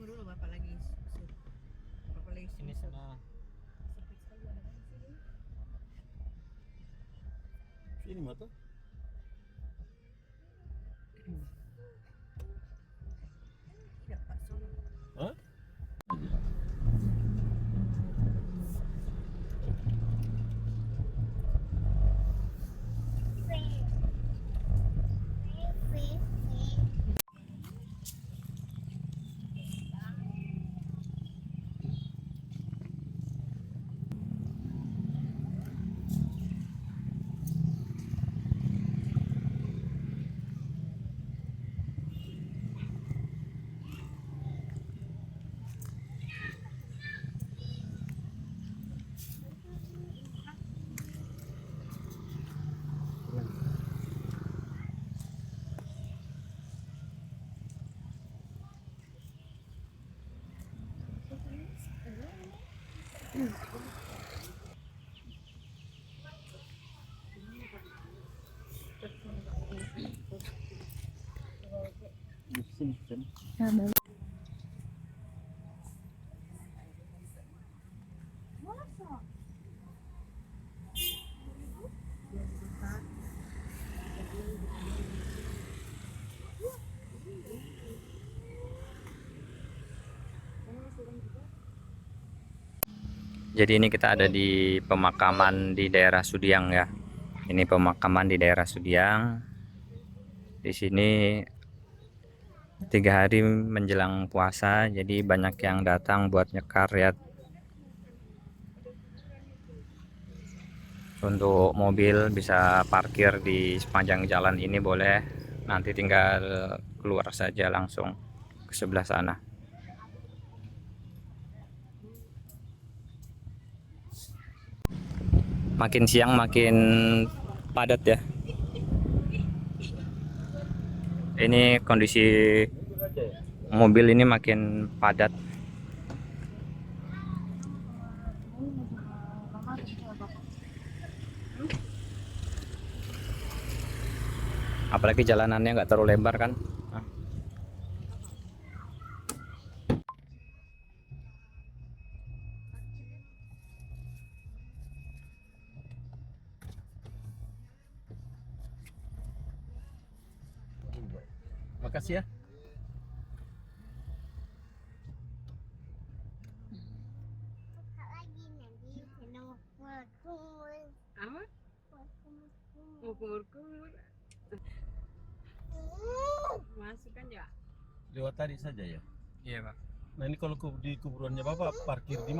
tunggu dulu bapak lagi Ini sana. sempit sekali ada di sini. Sini mata. Tidak pak sono. Hah? Sini. Jadi ini kita ada di pemakaman di daerah Sudiang ya. Ini pemakaman di daerah Sudiang. Di sini 3 hari menjelang puasa, jadi banyak yang datang buat nyekar ya. Untuk mobil bisa parkir di sepanjang jalan ini boleh. Nanti tinggal keluar saja langsung ke sebelah sana. Makin siang makin padat ya. Ini kondisi mobil ini makin padat. Apalagi jalanannya nggak terlalu lebar kan. Makasih ya. Apa? Mau kumur-kumur. Masukkan ya. Lewat tadi saja ya. Iya, Pak. Nah ini kalau di kuburannya Bapak parkir di mana?